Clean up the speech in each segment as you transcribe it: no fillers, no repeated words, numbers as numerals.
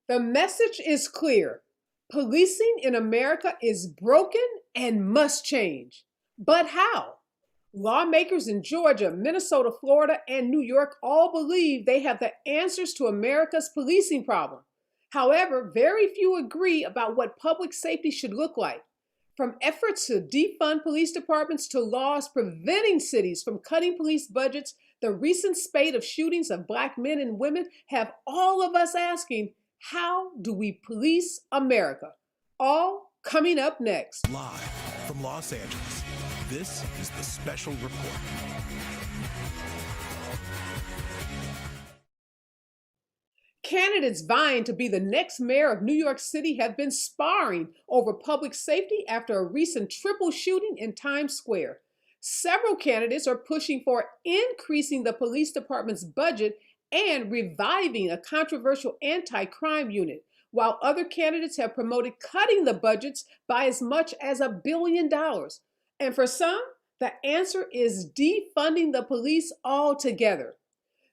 The message is clear. Policing in America is broken and must change. But how? Lawmakers in Georgia, Minnesota, Florida, and New York all believe they have the answers to America's policing problem. However, very few agree about what public safety should look like. From efforts to defund police departments to laws preventing cities from cutting police budgets, the recent spate of shootings of Black men and women have all of us asking, how do we police America? All coming up next. Live from Los Angeles, this is the Special Report. Candidates vying to be the next mayor of New York City have been sparring over public safety after a recent triple shooting in Times Square. Several candidates are pushing for increasing the police department's budget and reviving a controversial anti-crime unit, while other candidates have promoted cutting the budgets by as much as $1 billion. And for some, the answer is defunding the police altogether.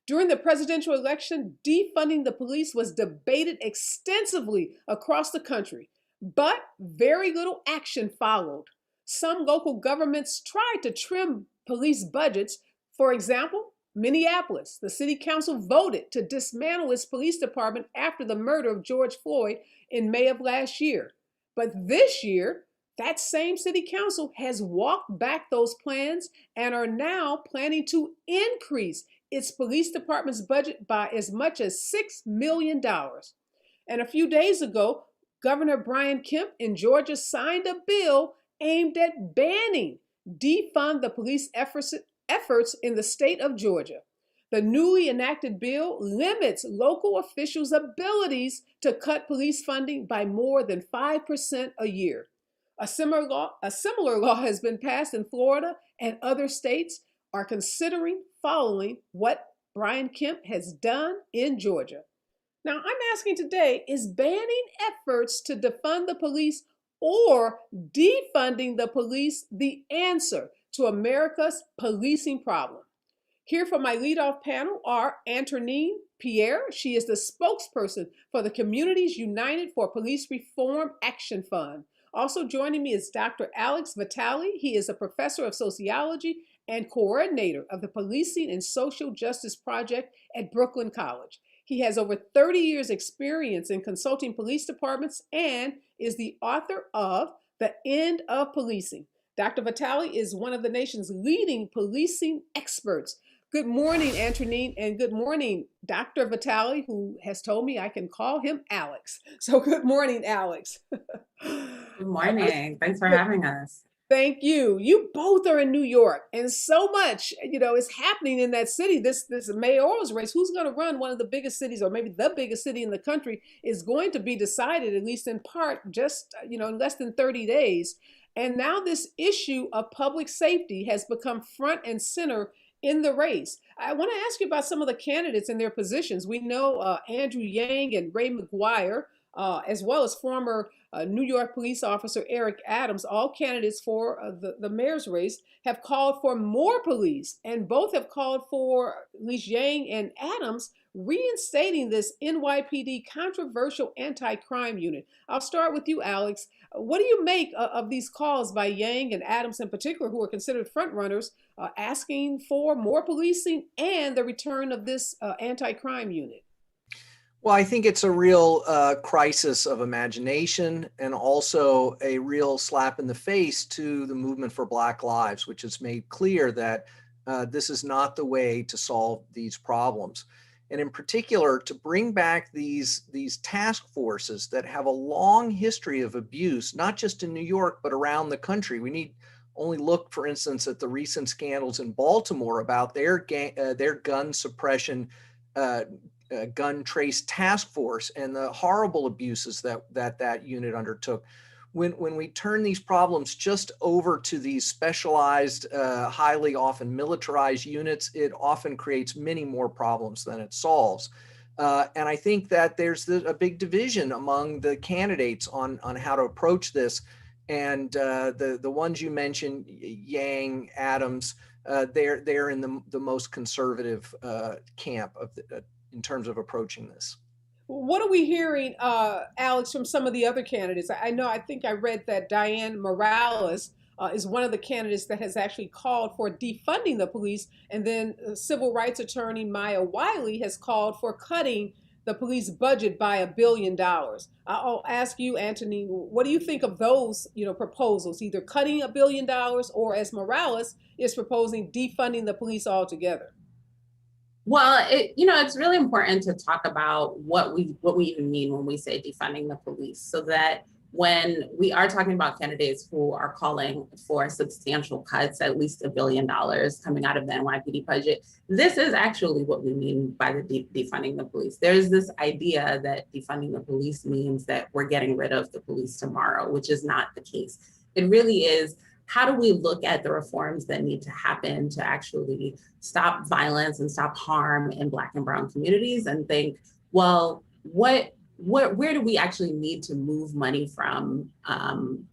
During the presidential election, defunding the police was debated extensively across the country, but very little action followed. Some local governments tried to trim police budgets. For example, Minneapolis, the city council voted to dismantle its police department after the murder of George Floyd in May of last year. But this year, that same city council has walked back those plans and are now planning to increase its police department's budget by as much as $6 million. And a few days ago, Governor Brian Kemp in Georgia signed a bill aimed at banning defund the police efforts in the state of Georgia. The newly enacted bill limits local officials' abilities to cut police funding by more than 5% a year. A similar law has been passed in Florida, and other states are considering following what Brian Kemp has done in Georgia. Now, I'm asking today, is banning efforts to defund the police or defunding the police the answer to America's policing problem? Here for my leadoff panel are Anthonine Pierre. She is the spokesperson for the Communities United for Police Reform Action Fund. Also joining me is Dr. Alex Vitale. He is a professor of sociology and coordinator of the Policing and Social Justice Project at Brooklyn College. He has over 30 years experience in consulting police departments and is the author of The End of Policing. Dr. Vitale is one of the nation's leading policing experts. Good morning, Anthonine, and good morning, Dr. Vitale, who has told me I can call him Alex. So good morning, Alex. Good morning. Thanks for having us. Thank you. You both are in New York, and so much, is happening in that city. This mayoral's race, who's going to run one of the biggest cities, or maybe the biggest city in the country, is going to be decided, at least in part, just, in less than 30 days. And now this issue of public safety has become front and center in the race. I want to ask you about some of the candidates and their positions. We know Andrew Yang and Ray McGuire, as well as former New York police officer Eric Adams, all candidates for the mayor's race, have called for more police, and both have called for, at least Yang and Adams, reinstating this NYPD controversial anti-crime unit. I'll start with you, Alex. What do you make of these calls by Yang and Adams in particular, who are considered frontrunners, asking for more policing and the return of this anti-crime unit? Well, I think it's a real crisis of imagination and also a real slap in the face to the movement for Black Lives, which has made clear that this is not the way to solve these problems. And in particular, to bring back these task forces that have a long history of abuse, not just in New York, but around the country. We need only look, for instance, at the recent scandals in Baltimore about their gun suppression gun trace task force and the horrible abuses that unit undertook. When we turn these problems just over to these specialized, highly often militarized units, it often creates many more problems than it solves. And I think that there's a big division among the candidates on how to approach this. And the ones you mentioned, Yang, Adams, they're in the most conservative camp of in terms of approaching this. What are we hearing, Alex, from some of the other candidates? I know, I think I read that Dianne Morales is one of the candidates that has actually called for defunding the police. And then civil rights attorney Maya Wiley has called for cutting the police budget by $1 billion. I'll ask you, Anthony, what do you think of those, proposals, either cutting $1 billion or, as Morales is proposing, defunding the police altogether? Well, it's really important to talk about what we even mean when we say defunding the police, so that when we are talking about candidates who are calling for substantial cuts, at least $1 billion coming out of the NYPD budget, this is actually what we mean by the defunding the police. There's this idea that defunding the police means that we're getting rid of the police tomorrow, which is not the case. It really is, how do we look at the reforms that need to happen to actually stop violence and stop harm in Black and Brown communities, and think, well, where do we actually need to move money from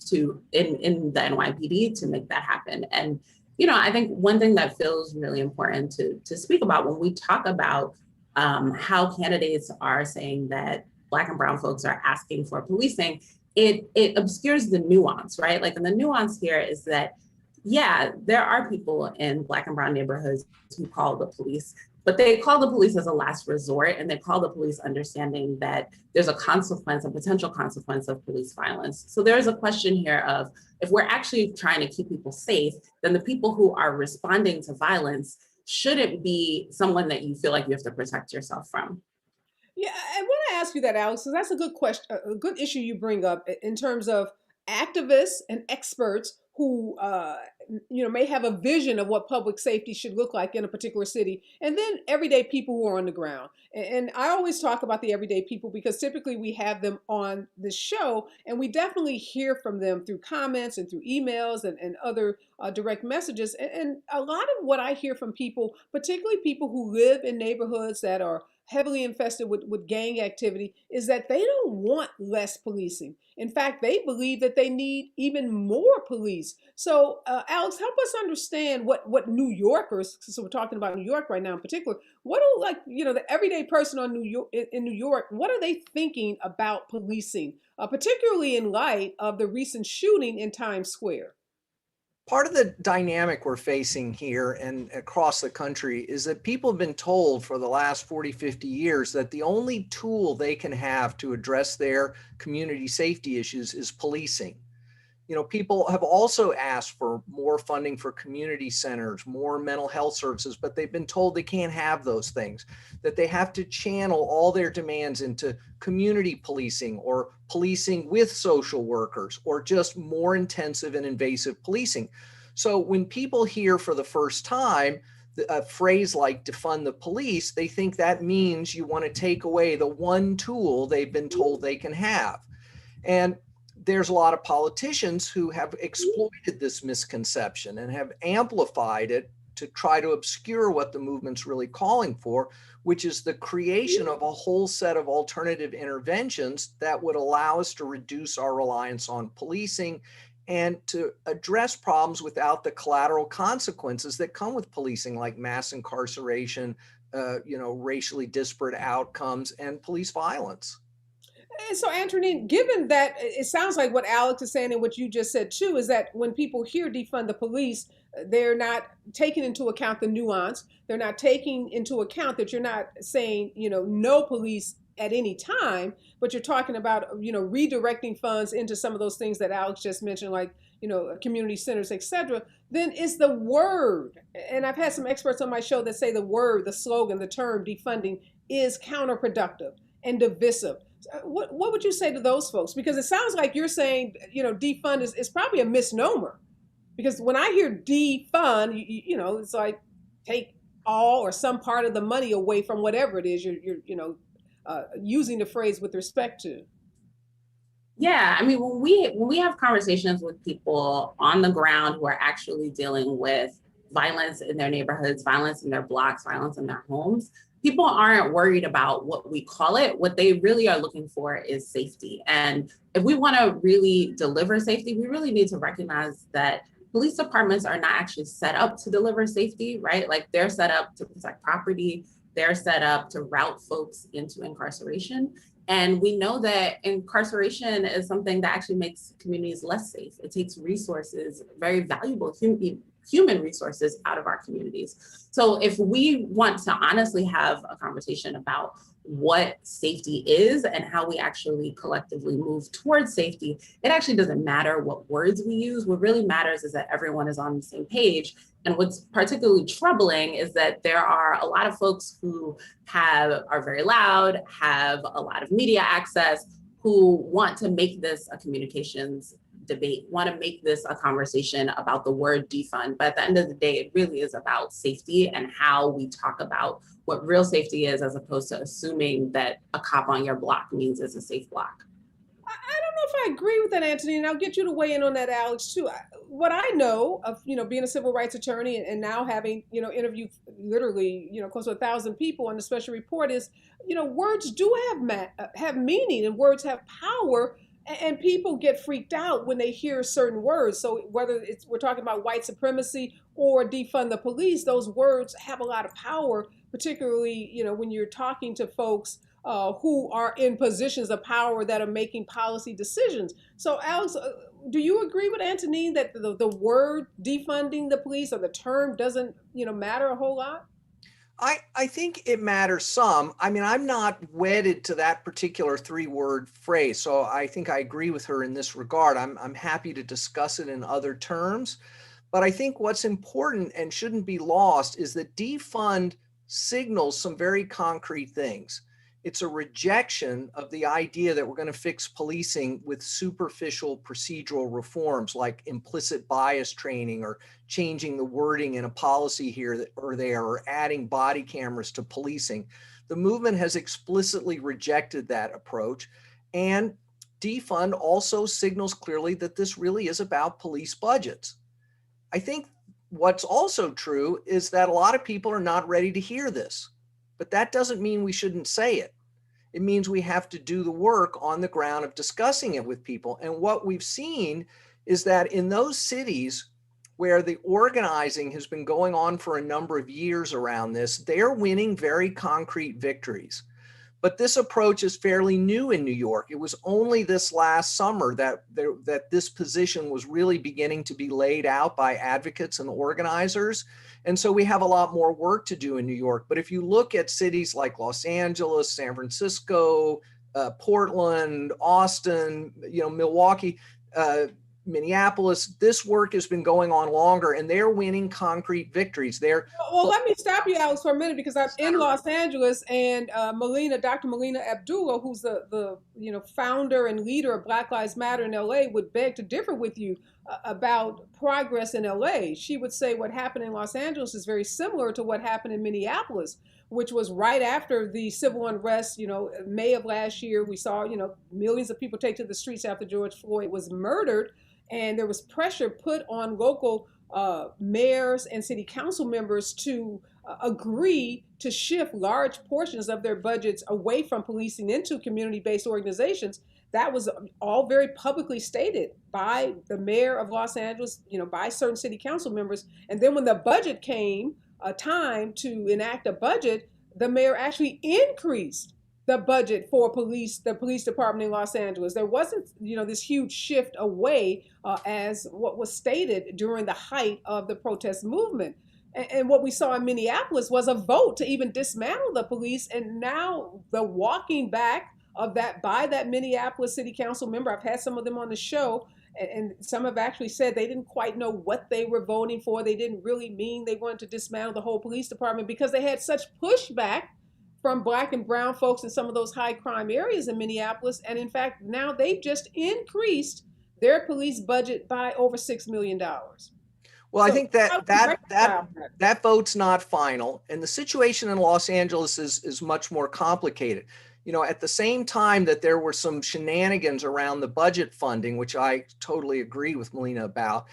to in the NYPD to make that happen? And I think one thing that feels really important to speak about when we talk about how candidates are saying that Black and Brown folks are asking for policing, it obscures the nuance, right? Like, and the nuance here is that, yeah, there are people in Black and Brown neighborhoods who call the police, but they call the police as a last resort, and they call the police understanding that there's a potential consequence of police violence. So there's a question here of, if we're actually trying to keep people safe, then the people who are responding to violence shouldn't be someone that you feel like you have to protect yourself from. Yeah, I want to ask you that, Alex, because that's a good question, a good issue you bring up in terms of activists and experts who, may have a vision of what public safety should look like in a particular city, and then everyday people who are on the ground. And I always talk about the everyday people because typically we have them on the show, and we definitely hear from them through comments and through emails and other direct messages. And a lot of what I hear from people, particularly people who live in neighborhoods that are heavily infested with gang activity, is that they don't want less policing. In fact, they believe that they need even more police. So, Alex, help us understand what New Yorkers, so we're talking about New York right now in particular, what do, the everyday person in New York, what are they thinking about policing, particularly in light of the recent shooting in Times Square? Part of the dynamic we're facing here and across the country is that people have been told for the last 40, 50 years that the only tool they can have to address their community safety issues is policing. People have also asked for more funding for community centers, more mental health services, but they've been told they can't have those things, that they have to channel all their demands into community policing or policing with social workers or just more intensive and invasive policing. So when people hear for the first time a phrase like defund the police, they think that means you want to take away the one tool they've been told they can have. And there's a lot of politicians who have exploited this misconception and have amplified it to try to obscure what the movement's really calling for, which is the creation of a whole set of alternative interventions that would allow us to reduce our reliance on policing and to address problems without the collateral consequences that come with policing, like mass incarceration, racially disparate outcomes, and police violence. And so, Anthony, given that it sounds like what Alex is saying and what you just said too, is that when people hear defund the police, they're not taking into account the nuance. They're not taking into account that you're not saying, no police at any time, but you're talking about, redirecting funds into some of those things that Alex just mentioned, like, community centers, et cetera. Then is the word, and I've had some experts on my show that say the word, the slogan, the term defunding is counterproductive and divisive. What would you say to those folks? Because it sounds like you're saying, defund is probably a misnomer. Because when I hear defund, it's like take all or some part of the money away from whatever it is you're using the phrase with respect to. Yeah, I mean, when we have conversations with people on the ground who are actually dealing with violence in their neighborhoods, violence in their blocks, violence in their homes, people aren't worried about what we call it. What they really are looking for is safety. And if we want to really deliver safety, we really need to recognize that police departments are not actually set up to deliver safety, right? Like, they're set up to protect property. they're set up to route folks into incarceration. And we know that incarceration is something that actually makes communities less safe. It takes resources, very valuable human resources, out of our communities. So if we want to honestly have a conversation about what safety is and how we actually collectively move towards safety, it actually doesn't matter what words we use. What really matters is that everyone is on the same page. And what's particularly troubling is that there are a lot of folks who are very loud, have a lot of media access, who want to make this a communications debate, want to make this a conversation about the word defund. But at the end of the day, it really is about safety and how we talk about what real safety is, as opposed to assuming that a cop on your block means it's a safe block. I don't know if I agree with that, Anthony, and I'll get you to weigh in on that, Alex, too. What I know of, being a civil rights attorney and now having, interviewed literally, close to 1,000 people on the special report is, words do have meaning, and words have power. And people get freaked out when they hear certain words. So whether we're talking about white supremacy or defund the police, those words have a lot of power, particularly, when you're talking to folks who are in positions of power that are making policy decisions. So Alex, do you agree with Anthonine that the word defunding the police, or the term, doesn't, matter a whole lot? I think it matters some. I mean, I'm not wedded to that particular 3-word phrase, so I think I agree with her in this regard. I'm happy to discuss it in other terms, but I think what's important and shouldn't be lost is that defund signals some very concrete things. It's a rejection of the idea that we're going to fix policing with superficial procedural reforms like implicit bias training, or changing the wording in a policy here or there, or adding body cameras to policing. The movement has explicitly rejected that approach. And defund also signals clearly that this really is about police budgets. I think what's also true is that a lot of people are not ready to hear this. But that doesn't mean we shouldn't say it. It means we have to do the work on the ground of discussing it with people. And what we've seen is that in those cities where the organizing has been going on for a number of years around this, they're winning very concrete victories. But this approach is fairly new in New York. It was only this last summer that this position was really beginning to be laid out by advocates and organizers. And so we have a lot more work to do in New York. But if you look at cities like Los Angeles, San Francisco, Portland, Austin, Milwaukee, Minneapolis, this work has been going on longer, and they're winning concrete victories. Well, let me stop you, Alex, for a minute, because I'm in Los Angeles, and Dr. Melina Abdullah, who's the founder and leader of Black Lives Matter in LA, would beg to differ with you about progress in LA. She would say what happened in Los Angeles is very similar to what happened in Minneapolis, which was right after the civil unrest. May of last year, we saw millions of people take to the streets after George Floyd was murdered. And there was pressure put on local mayors and city council members to agree to shift large portions of their budgets away from policing into community-based organizations. That was all very publicly stated by the mayor of Los Angeles, by certain city council members. And then when the budget came, time to enact a budget, the mayor actually increased the budget for the police department in Los Angeles. There wasn't, this huge shift away as what was stated during the height of the protest movement. And what we saw in Minneapolis was a vote to even dismantle the police. And now the walking back of that by that Minneapolis city council member, I've had some of them on the show, and some have actually said they didn't quite know what they were voting for. They didn't really mean they wanted to dismantle the whole police department because they had such pushback from Black and brown folks in some of those high crime areas in Minneapolis. And in fact, now they've just increased their police budget by over $6 million. Well, I think that vote's not final. And the situation in Los Angeles is much more complicated. At the same time that there were some shenanigans around the budget funding, which I totally agree with Melina about,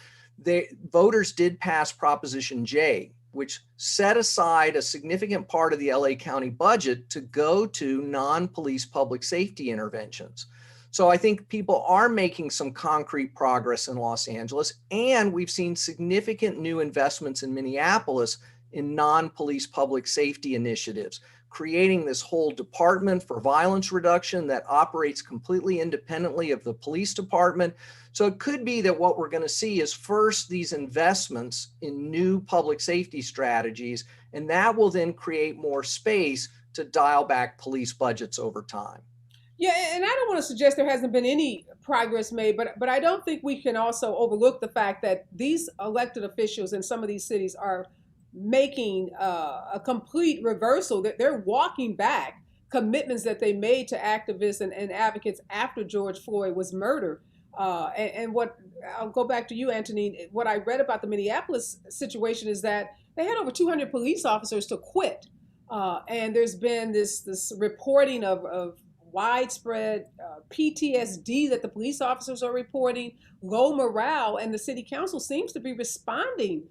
voters did pass Proposition J, which set aside a significant part of the LA County budget to go to non-police public safety interventions. So I think people are making some concrete progress in Los Angeles, and we've seen significant new investments in Minneapolis in non-police public safety initiatives. creating this whole department for violence reduction that operates completely independently of the police department. So it could be that what we're going to see is first these investments in new public safety strategies, and that will then create more space to dial back police budgets over time. Yeah, and I don't want to suggest there hasn't been any progress made, but I don't think we can also overlook the fact that these elected officials in some of these cities are making a complete reversal. That they're walking back commitments that they made to activists and advocates after George Floyd was murdered. And what I'll go back to you, Anthony. What I read about the Minneapolis situation is that they had over 200 police officers to quit, and there's been this reporting of widespread PTSD that the police officers are reporting, low morale, and the city council seems to be responding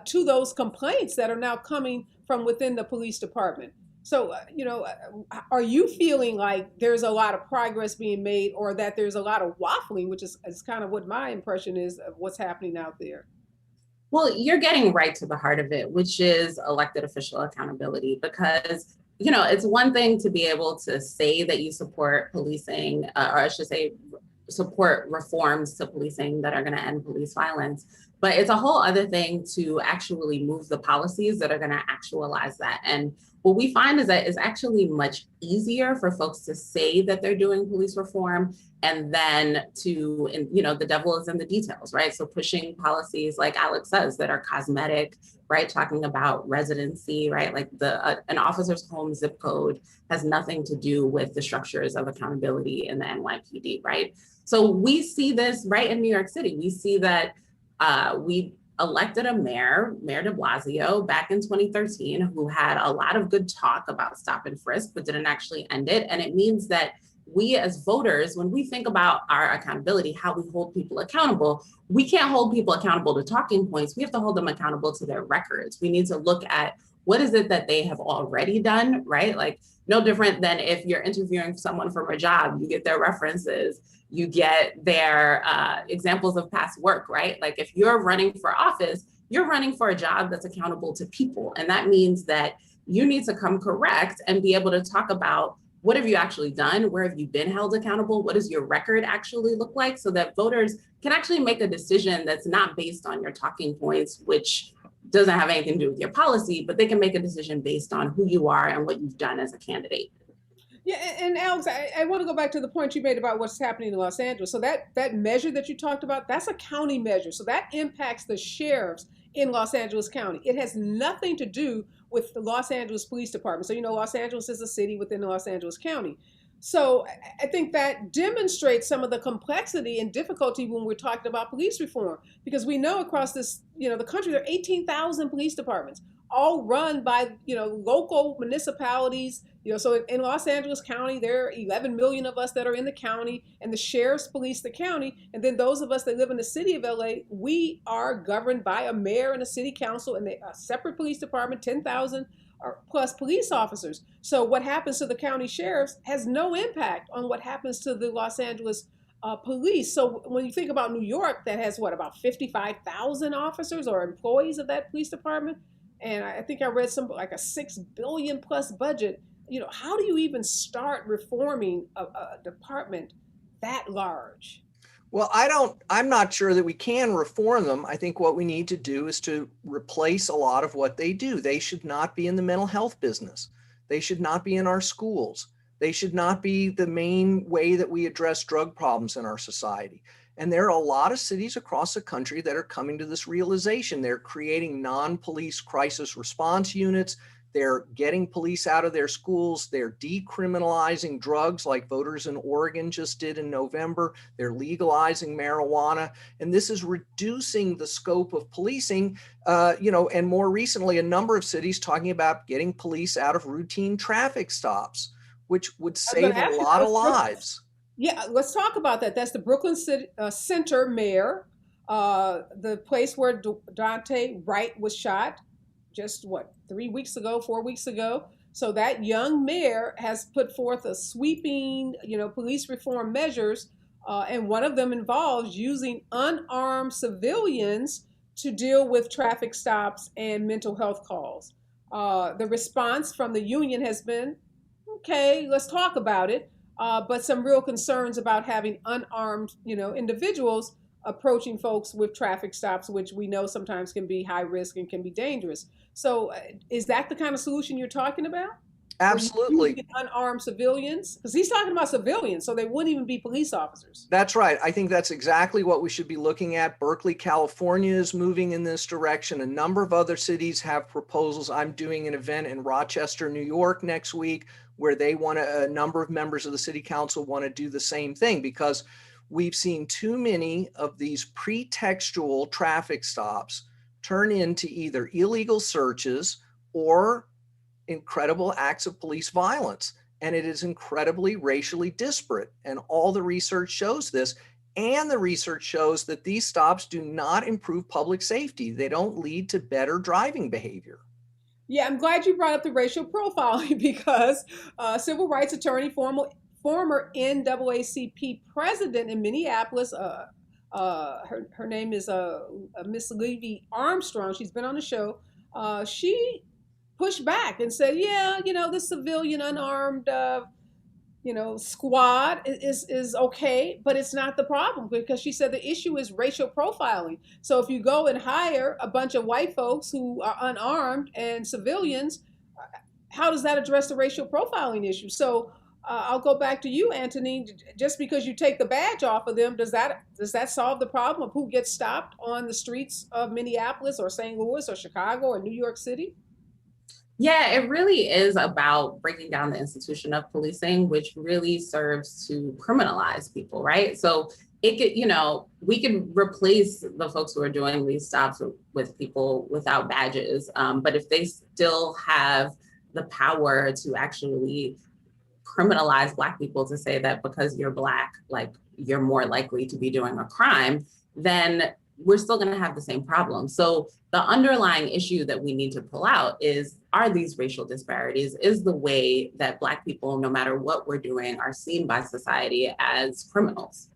to those complaints that are now coming from within the police department. So, are you feeling like there's a lot of progress being made, or that there's a lot of waffling, which is kind of what my impression is of what's happening out there? Well, you're getting right to the heart of it, which is elected official accountability, because it's one thing to be able to say that you support policing, or I should say support reforms to policing that are going to end police violence. But it's a whole other thing to actually move the policies that are going to actualize that. And what we find is that it's actually much easier for folks to say that they're doing police reform, and then the devil is in the details, right? So pushing policies, like Alex says, that are cosmetic, right? Talking about residency, right? Like an officer's home zip code has nothing to do with the structures of accountability in the NYPD, right? So we see this right in New York City. We see that we elected a Mayor de Blasio, back in 2013, who had a lot of good talk about stop and frisk, but didn't actually end it. And it means that we as voters, when we think about our accountability, how we hold people accountable, we can't hold people accountable to talking points. We have to hold them accountable to their records. We need to look at what is it that they have already done, right? Like, no different than if you're interviewing someone for a job, you get their references, you get their examples of past work, right? Like if you're running for office, you're running for a job that's accountable to people. And that means that you need to come correct and be able to talk about, what have you actually done? Where have you been held accountable? What does your record actually look like? So that voters can actually make a decision that's not based on your talking points, which doesn't have anything to do with your policy, but they can make a decision based on who you are and what you've done as a candidate. Yeah, and Alex, I want to go back to the point you made about what's happening in Los Angeles. So that measure that you talked about, that's a county measure. So that impacts the sheriffs in Los Angeles County. It has nothing to do with the Los Angeles Police Department. So, Los Angeles is a city within Los Angeles County. So I think that demonstrates some of the complexity and difficulty when we're talking about police reform, because we know across this, the country, there are 18,000 police departments, all run by, local municipalities. So in Los Angeles County, there are 11 million of us that are in the county, and the sheriffs police the county. And then those of us that live in the city of LA, we are governed by a mayor and a city council and a separate police department, 10,000 or plus police officers. So what happens to the county sheriffs has no impact on what happens to the Los Angeles police. So when you think about New York, that has about 55,000 officers or employees of that police department. And I think I read like a $6 billion plus budget. How do you even start reforming a department that large? Well, I'm not sure that we can reform them. I think what we need to do is to replace a lot of what they do. They should not be in the mental health business. They should not be in our schools. They should not be the main way that we address drug problems in our society. And there are a lot of cities across the country that are coming to this realization. They're creating non-police crisis response units. They're getting police out of their schools. They're decriminalizing drugs like voters in Oregon just did in November. They're legalizing marijuana. And this is reducing the scope of policing, and more recently, a number of cities talking about getting police out of routine traffic stops, which would save a lot of lives. Yeah, let's talk about that. That's the Brooklyn Center mayor, the place where Daunte Wright was shot just 4 weeks ago. So that young mayor has put forth a sweeping, police reform measures, and one of them involves using unarmed civilians to deal with traffic stops and mental health calls. The response from the union has been, okay, let's talk about it, but some real concerns about having unarmed, individuals approaching folks with traffic stops, which we know sometimes can be high risk and can be dangerous. So, is that the kind of solution you're talking about? Where you Absolutely. get unarmed civilians? Because he's talking about civilians, so they wouldn't even be police officers. That's right. I think that's exactly what we should be looking at. Berkeley, California is moving in this direction. A number of other cities have proposals. I'm doing an event in Rochester, New York next week where they want a number of members of the city council want to do the same thing, because we've seen too many of these pretextual traffic stops turn into either illegal searches or incredible acts of police violence. And it is incredibly racially disparate. And all the research shows this. And the research shows that these stops do not improve public safety. They don't lead to better driving behavior. Yeah, I'm glad you brought up the racial profiling because civil rights attorney, former NAACP president in Minneapolis, her name is Miss Levy Armstrong. She's been on the show. She pushed back and said, yeah, this civilian unarmed squad is okay, but it's not the problem, because she said the issue is racial profiling. So if you go and hire a bunch of white folks who are unarmed and civilians, how does that address the racial profiling issue? So I'll go back to you, Anthony. Just because you take the badge off of them, does that solve the problem of who gets stopped on the streets of Minneapolis or St. Louis or Chicago or New York City? Yeah, it really is about breaking down the institution of policing, which really serves to criminalize people, right? So it could, we can replace the folks who are doing these stops with people without badges. But if they still have the power to actually criminalize Black people, to say that because you're Black, like you're more likely to be doing a crime, then we're still going to have the same problem. So the underlying issue that we need to pull out are these racial disparities, is the way that Black people, no matter what we're doing, are seen by society as criminals.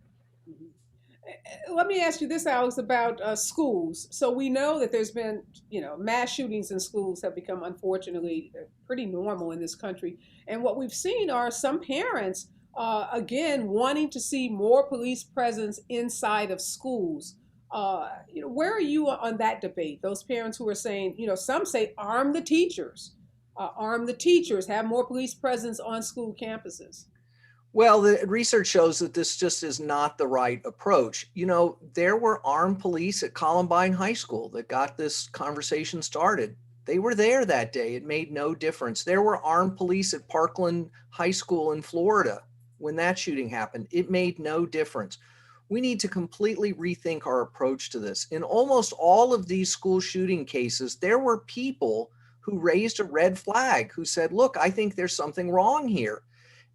Let me ask you this, Alex, about schools. So we know that there's been, mass shootings in schools have become, unfortunately, pretty normal in this country. And what we've seen are some parents, again, wanting to see more police presence inside of schools. Where are you on that debate? Those parents who are saying, some say arm the teachers, have more police presence on school campuses. Well, the research shows that this just is not the right approach. There were armed police at Columbine High School that got this conversation started. They were there that day. It made no difference. There were armed police at Parkland High School in Florida when that shooting happened. It made no difference. We need to completely rethink our approach to this. In almost all of these school shooting cases, there were people who raised a red flag, who said, look, I think there's something wrong here.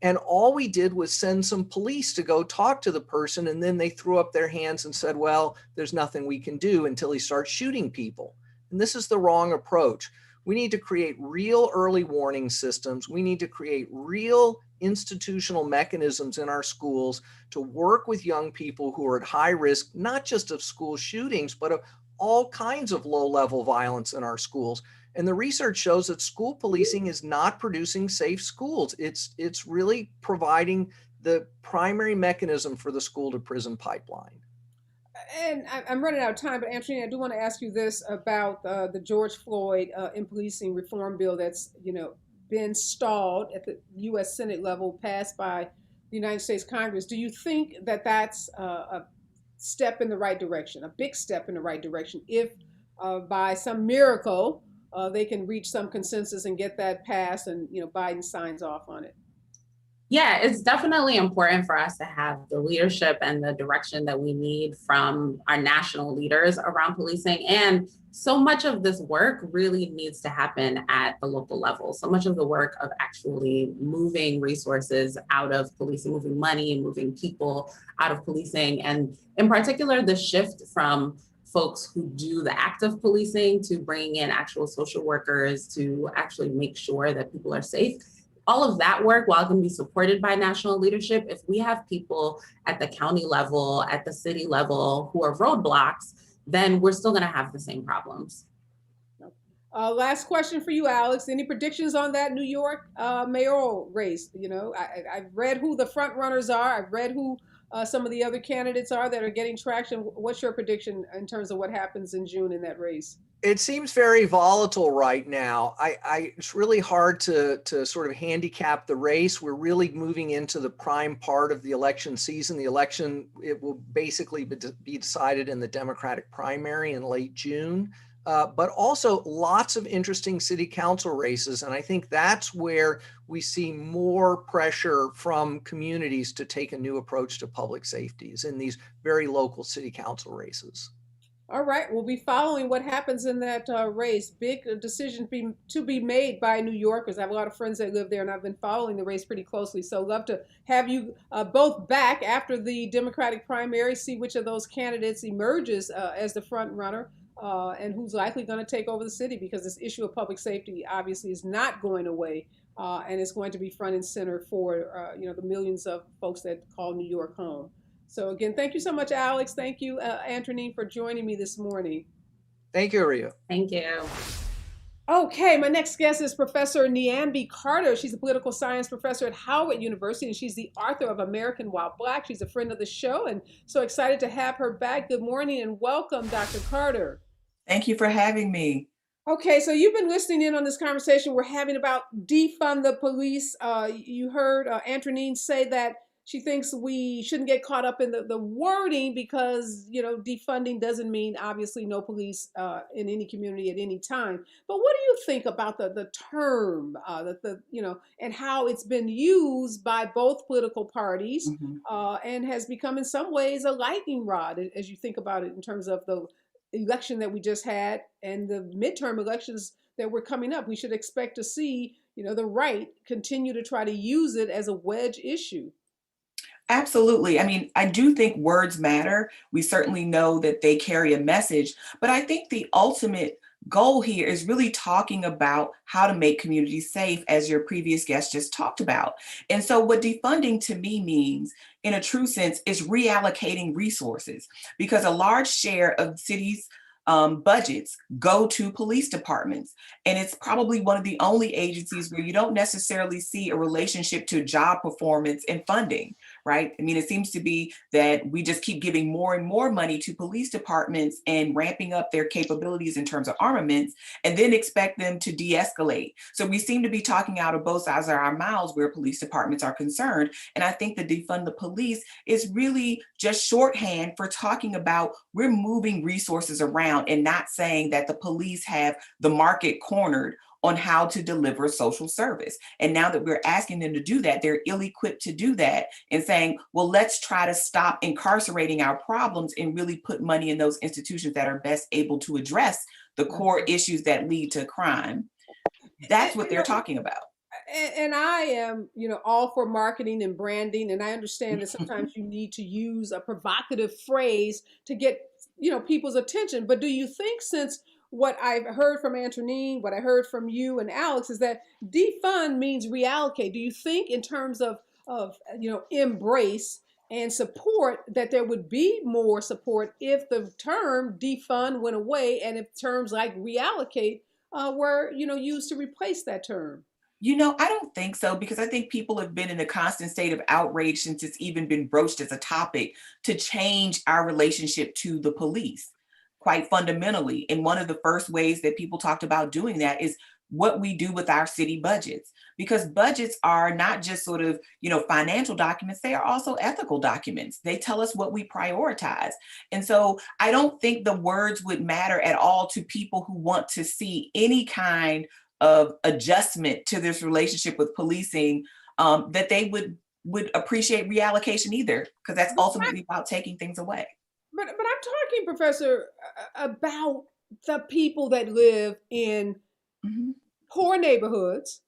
And all we did was send some police to go talk to the person. And then they threw up their hands and said, well, there's nothing we can do until he starts shooting people. And this is the wrong approach. We need to create real early warning systems. We need to create real institutional mechanisms in our schools to work with young people who are at high risk, not just of school shootings, but of all kinds of low-level violence in our schools. And the research shows that school policing is not producing safe schools. It's really providing the primary mechanism for the school to prison pipeline. And I'm running out of time, but Anthony, I do want to ask you this about the George Floyd in policing reform bill that's, been stalled at the U.S. Senate level, passed by the United States Congress. Do you think that that's a step in the right direction, a big step in the right direction, if by some miracle they can reach some consensus and get that passed and, Biden signs off on it? Yeah, it's definitely important for us to have the leadership and the direction that we need from our national leaders around policing. And so much of this work really needs to happen at the local level. So much of the work of actually moving resources out of policing, moving money, moving people out of policing, and in particular, the shift from folks who do the act of policing to bringing in actual social workers to actually make sure that people are safe. All of that work, while it can be supported by national leadership, if we have people at the county level, at the city level who are roadblocks, then we're still going to have the same problems. Last question for you, Alex. Any predictions on that New York mayoral race? You know, I've read who the front runners are. I've read who some of the other candidates are that are getting traction. What's your prediction in terms of what happens in June in that race? It seems very volatile right now. It's really hard to sort of handicap the race. We're really moving into the prime part of the election season. The election, it will basically be decided in the Democratic primary in late June. But also lots of interesting city council races. And I think that's where we see more pressure from communities to take a new approach to public safety, is in these very local city council races. All right, we'll be following what happens in that race. Big decision to be made by New Yorkers. I have a lot of friends that live there, and I've been following the race pretty closely. So, love to have you both back after the Democratic primary, see which of those candidates emerges as the front runner, and who's likely going to take over the city, because this issue of public safety obviously is not going away, and it's going to be front and center for the millions of folks that call New York home. So again, thank you so much, Alex. Thank you, Anthonine, for joining me this morning. Thank you, Areva. Thank you. Okay, my next guest is Professor Niambi Carter. She's a political science professor at Howard University, and she's the author of American While Black. She's a friend of the show, and so excited to have her back. Good morning and welcome, Dr. Carter. Thank you for having me. Okay, so you've been listening in on this conversation we're having about defund the police. You heard Anthonine say that she thinks we shouldn't get caught up in the wording, because, defunding doesn't mean obviously no police in any community at any time. But what do you think about the term, and how it's been used by both political parties, and has become in some ways a lightning rod as you think about it in terms of the election that we just had and the midterm elections that were coming up? We should expect to see, the right continue to try to use it as a wedge issue. Absolutely. I mean, I do think words matter. We certainly know that they carry a message, but I think the ultimate goal here is really talking about how to make communities safe, as your previous guest just talked about. And so what defunding to me means, in a true sense, is reallocating resources, because a large share of cities' budgets go to police departments. And it's probably one of the only agencies where you don't necessarily see a relationship to job performance and funding, right? I mean, it seems to be that we just keep giving more and more money to police departments and ramping up their capabilities in terms of armaments, and then expect them to de-escalate. So we seem to be talking out of both sides of our mouths where police departments are concerned. And I think the defund the police is really just shorthand for talking about we're moving resources around and not saying that the police have the market cornered on how to deliver social service. And now that we're asking them to do that, they're ill-equipped to do that, and saying, well, let's try to stop incarcerating our problems and really put money in those institutions that are best able to address the core issues that lead to crime. That's what they're talking about. And I am, all for marketing and branding. And I understand that sometimes you need to use a provocative phrase to get, people's attention. But do you think, since what I've heard from Anthonine, what I heard from you and Alex, is that defund means reallocate? Do you think, in terms of embrace and support, that there would be more support if the term defund went away, and if terms like reallocate were, used to replace that term? I don't think so, because I think people have been in a constant state of outrage since it's even been broached as a topic to change our relationship to the police quite fundamentally. And one of the first ways that people talked about doing that is what we do with our city budgets, because budgets are not just sort of, financial documents. They are also ethical documents. They tell us what we prioritize. And so I don't think the words would matter at all to people who want to see any kind of adjustment to this relationship with policing, that they would appreciate reallocation either, because that's ultimately about taking things away. But I'm talking, Professor, about the people that live in poor neighborhoods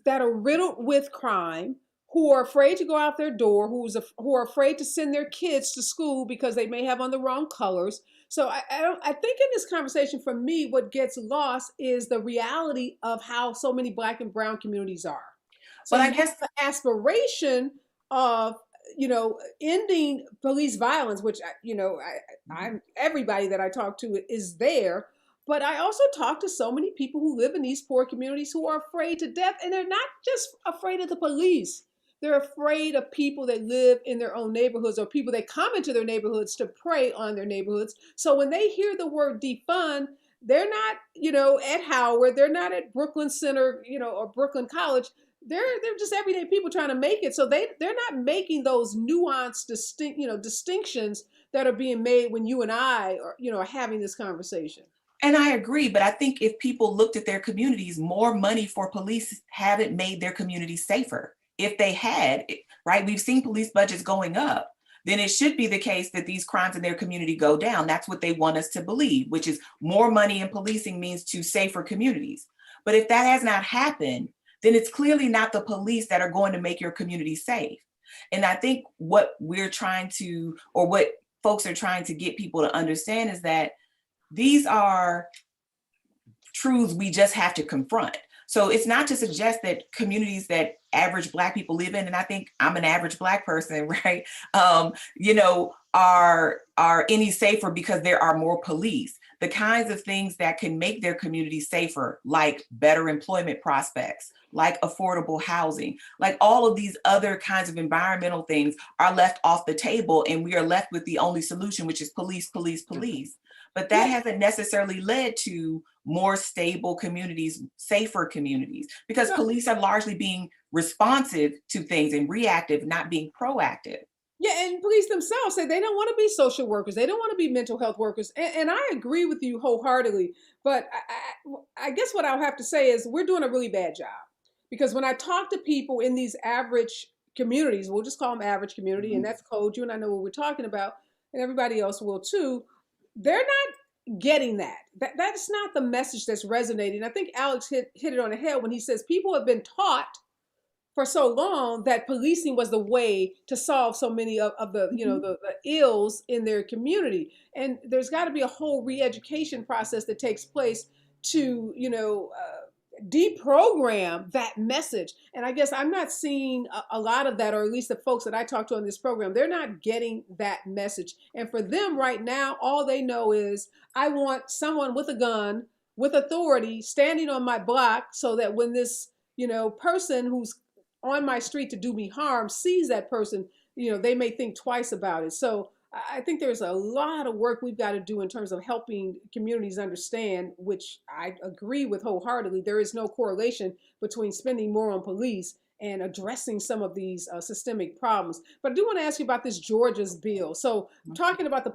that are riddled with crime, who are afraid to go out their door, who are afraid to send their kids to school because they may have on the wrong colors. So I think in this conversation, for me, what gets lost is the reality of how so many Black and brown communities are. So I guess the aspiration of, ending police violence, which, I'm everybody that I talk to is there. But I also talk to so many people who live in these poor communities who are afraid to death, and they're not just afraid of the police. They're afraid of people that live in their own neighborhoods or people that come into their neighborhoods to prey on their neighborhoods. So when they hear the word defund, they're not, at Howard, they're not at Brooklyn Center, or Brooklyn College. They're just everyday people trying to make it. So they're not making those nuanced distinctions that are being made when you and I are having this conversation. And I agree, but I think if people looked at their communities, more money for police haven't made their communities safer. If they had, right, we've seen police budgets going up, then it should be the case that these crimes in their community go down. That's what they want us to believe, which is more money in policing means to safer communities. But if that has not happened, then it's clearly not the police that are going to make your community safe. And I think what we're trying to, or what folks are trying to get people to understand is that these are truths we just have to confront. So it's not to suggest that communities that average Black people live in, and I think I'm an average Black person, right? Are any safer because there are more police. The kinds of things that can make their community safer, like better employment prospects, like affordable housing, like all of these other kinds of environmental things are left off the table, and we are left with the only solution, which is police, police, police. But that hasn't necessarily led to more stable communities, safer communities, because police are largely being responsive to things and reactive, not being proactive. Yeah, and police themselves say they don't want to be social workers. They don't want to be mental health workers. And I agree with you wholeheartedly. But I guess what I'll have to say is we're doing a really bad job. Because when I talk to people in these average communities, we'll just call them average community, and that's code. You and I know what we're talking about, and everybody else will too. They're not getting that. That's not the message that's resonating. I think Alex hit it on the head when he says people have been taught for so long that policing was the way to solve so many of the the ills in their community. And there's got to be a whole re-education process that takes place to deprogram that message. And I guess I'm not seeing a lot of that, or at least the folks that I talk to on this program, they're not getting that message. And for them right now, all they know is I want someone with a gun, with authority, standing on my block so that when this, person who's on my street to do me harm sees that person, they may think twice about it. So I think there's a lot of work we've got to do in terms of helping communities understand, which I agree with wholeheartedly. There is no correlation between spending more on police and addressing some of these systemic problems. But I do want to ask you about this Georgia's bill. So talking about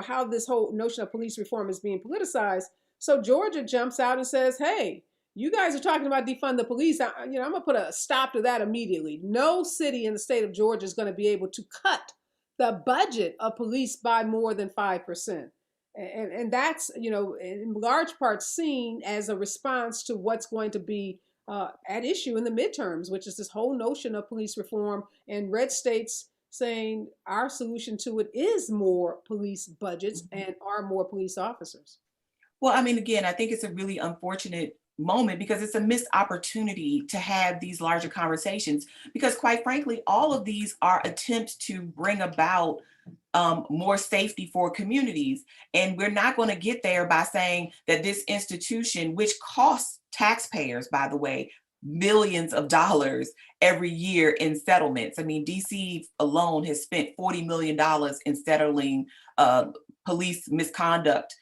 how this whole notion of police reform is being politicized. So Georgia jumps out and says, hey, you guys are talking about defund the police. I'm going to put a stop to that immediately. No city in the state of Georgia is going to be able to cut the budget of police by more than 5%. And that's, in large part seen as a response to what's going to be at issue in the midterms, which is this whole notion of police reform, and red states saying our solution to it is more police budgets and are more police officers. Well, I mean, again, I think it's a really unfortunate moment because it's a missed opportunity to have these larger conversations, because quite frankly, all of these are attempts to bring about more safety for communities. And we're not going to get there by saying that this institution, which costs taxpayers, by the way, millions of dollars every year in settlements. I mean, DC alone has spent $40 million in settling police misconduct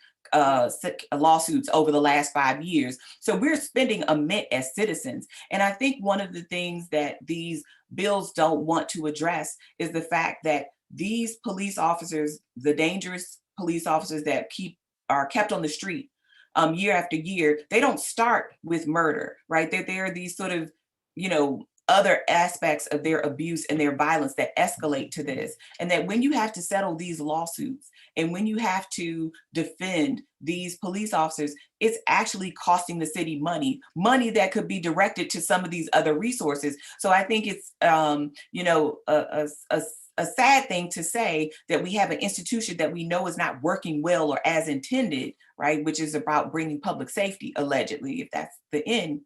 lawsuits over the last 5 years. So we're spending a mint as citizens. And I think one of the things that these bills don't want to address is the fact that these police officers, the dangerous police officers that are kept on the street year after year, they don't start with murder, right? There are these sort of, other aspects of their abuse and their violence that escalate to this. And that when you have to settle these lawsuits and when you have to defend these police officers, it's actually costing the city money that could be directed to some of these other resources. So I think it's, a sad thing to say that we have an institution that we know is not working well or as intended, right? Which is about bringing public safety, allegedly, if that's the end.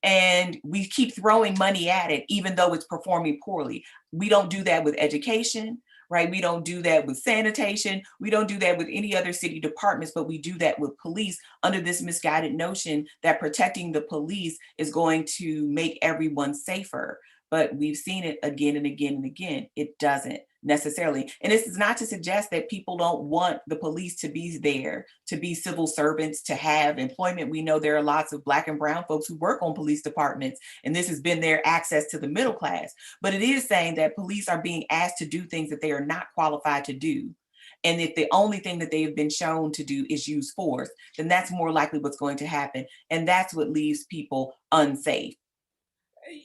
And we keep throwing money at it, even though it's performing poorly. We don't do that with education. right? We don't do that with sanitation. We don't do that with any other city departments, but we do that with police under this misguided notion that protecting the police is going to make everyone safer. But we've seen it again and again and again. It doesn't necessarily. And this is not to suggest that people don't want the police to be there, to be civil servants, to have employment. We know there are lots of Black and brown folks who work on police departments, and this has been their access to the middle class. But it is saying that police are being asked to do things that they are not qualified to do. And if the only thing that they have been shown to do is use force, then that's more likely what's going to happen. And that's what leaves people unsafe.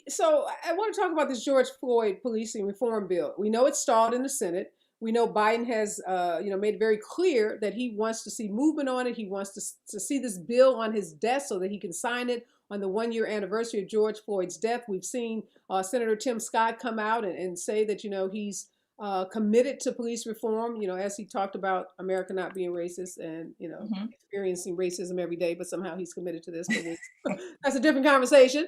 So I want to talk about this George Floyd policing reform bill. We know it's stalled in the Senate. We know Biden has, made it very clear that he wants to see movement on it. He wants to see this bill on his desk so that he can sign it on the 1-year anniversary of George Floyd's death. We've seen Senator Tim Scott come out and say that, he's committed to police reform, as he talked about America not being racist and, experiencing racism every day, but somehow he's committed to this. But that's a different conversation.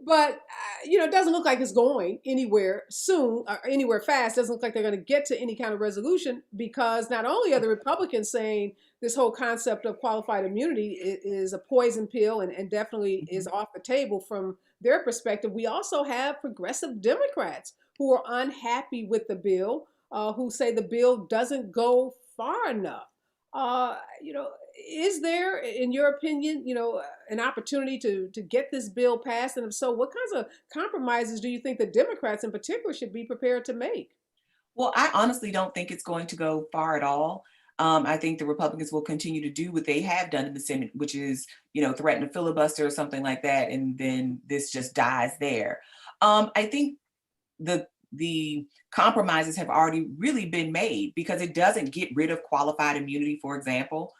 But, it doesn't look like it's going anywhere soon or anywhere fast. It doesn't look like they're going to get to any kind of resolution, because not only are the Republicans saying this whole concept of qualified immunity is a poison pill and definitely is off the table from their perspective, we also have progressive Democrats who are unhappy with the bill, who say the bill doesn't go far enough. Is there, in your opinion, an opportunity to get this bill passed? And if so, what kinds of compromises do you think the Democrats in particular should be prepared to make? Well, I honestly don't think it's going to go far at all. I think the Republicans will continue to do what they have done in the Senate, which is, threaten a filibuster or something like that, and then this just dies there. I think the compromises have already really been made, because it doesn't get rid of qualified immunity, for example.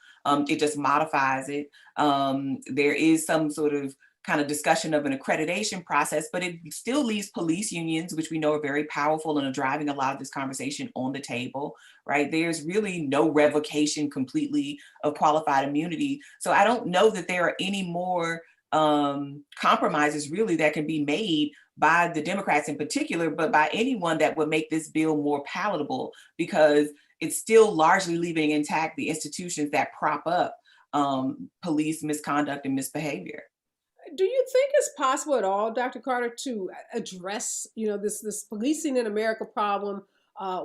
It just modifies it. There is some sort of kind of discussion of an accreditation process, but it still leaves police unions, which we know are very powerful and are driving a lot of this conversation, on the table, right? There's really no revocation completely of qualified immunity. So I don't know that there are any more compromises really that can be made by the Democrats in particular, but by anyone that would make this bill more palatable, because it's still largely leaving intact the institutions that prop up police misconduct and misbehavior. Do you think it's possible at all, Dr. Carter, to address, this policing in America problem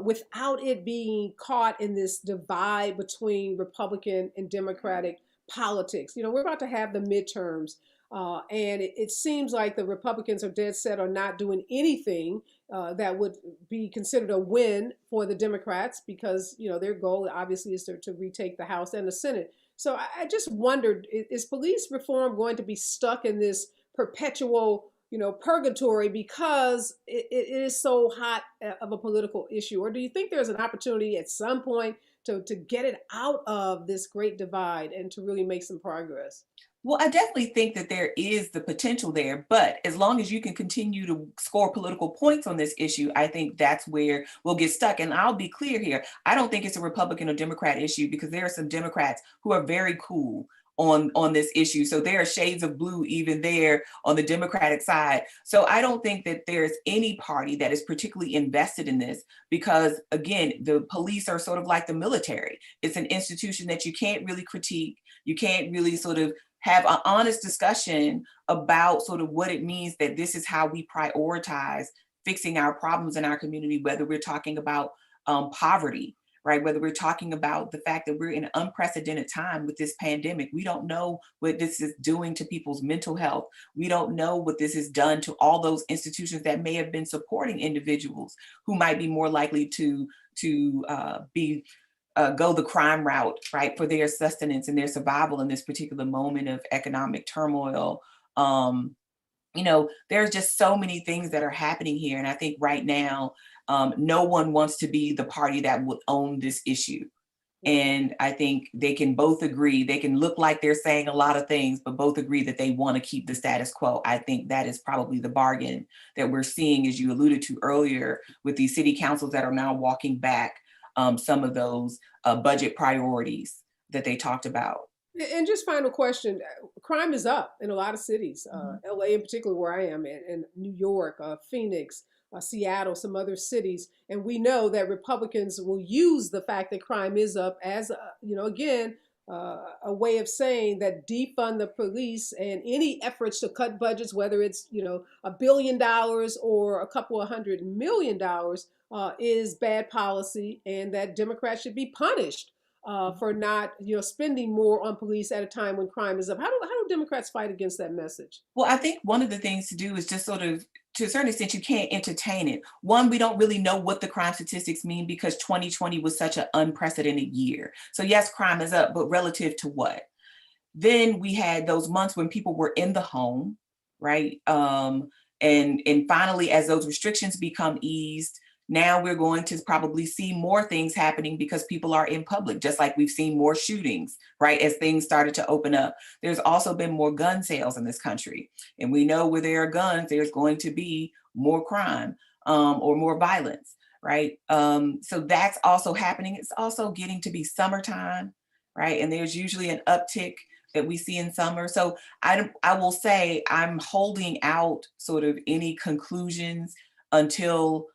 without it being caught in this divide between Republican and Democratic politics? We're about to have the midterms. And it seems like the Republicans are dead set on not doing anything that would be considered a win for the Democrats, because, their goal obviously is to retake the House and the Senate. So I just wondered, is police reform going to be stuck in this perpetual, purgatory because it is so hot of a political issue? Or do you think there's an opportunity at some point to get it out of this great divide and to really make some progress? Well, I definitely think that there is the potential there, but as long as you can continue to score political points on this issue, I think that's where we'll get stuck. And I'll be clear here. I don't think it's a Republican or Democrat issue, because there are some Democrats who are very cool on this issue. So there are shades of blue even there on the Democratic side. So I don't think that there's any party that is particularly invested in this, because again, the police are sort of like the military. It's an institution that you can't really critique. You can't really sort of have an honest discussion about sort of what it means that this is how we prioritize fixing our problems in our community, whether we're talking about poverty, right? Whether we're talking about the fact that we're in an unprecedented time with this pandemic. We don't know what this is doing to people's mental health. We don't know what this has done to all those institutions that may have been supporting individuals who might be more likely to go the crime route, right, for their sustenance and their survival in this particular moment of economic turmoil. There's just so many things that are happening here. And I think right now, no one wants to be the party that would own this issue. And I think they can both agree, they can look like they're saying a lot of things, but both agree that they want to keep the status quo. I think that is probably the bargain that we're seeing, as you alluded to earlier, with these city councils that are now walking back some of those budget priorities that they talked about. And just final question, crime is up in a lot of cities, LA in particular, where I am, and New York, Phoenix, Seattle, some other cities. And we know that Republicans will use the fact that crime is up as, again, a way of saying that defund the police and any efforts to cut budgets, whether it's, $1 billion or a couple of $100 million, is bad policy, and that Democrats should be punished for not, spending more on police at a time when crime is up. How do Democrats fight against that message? Well, I think one of the things to do is just sort of, to a certain extent, you can't entertain it. One, we don't really know what the crime statistics mean because 2020 was such an unprecedented year. So yes, crime is up, but relative to what? Then we had those months when people were in the home, right? And finally, as those restrictions become eased, now we're going to probably see more things happening because people are in public, just like we've seen more shootings, right? As things started to open up. There's also been more gun sales in this country. And we know where there are guns, there's going to be more crime or more violence, right? So that's also happening. It's also getting to be summertime, right? And there's usually an uptick that we see in summer. So I will say I'm holding out sort of any conclusions until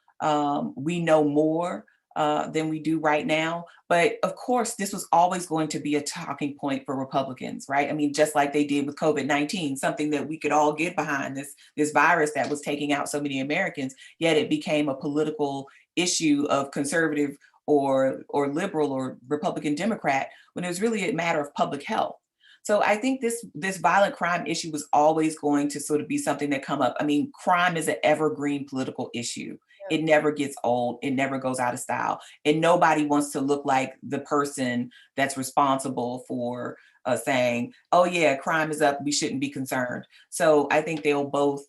we know more than we do right now. But of course, this was always going to be a talking point for Republicans, right? I mean, just like they did with COVID-19, something that we could all get behind, this virus that was taking out so many Americans, yet it became a political issue of conservative or liberal or Republican Democrat when it was really a matter of public health. So I think this violent crime issue was always going to sort of be something that come up. I mean, crime is an evergreen political issue. It never gets old. It never goes out of style. And nobody wants to look like the person that's responsible for saying, oh yeah, crime is up, we shouldn't be concerned. So I think they'll both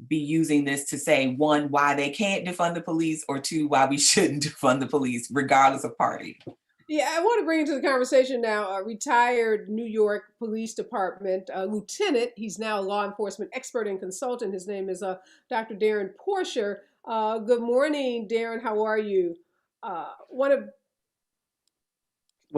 be using this to say, one, why they can't defund the police, or two, why we shouldn't defund the police, regardless of party. Yeah, I want to bring into the conversation now a retired New York Police Department lieutenant. He's now a law enforcement expert and consultant. His name is Dr. Darrin Porcher. Good morning, Darrin. How are you? Well,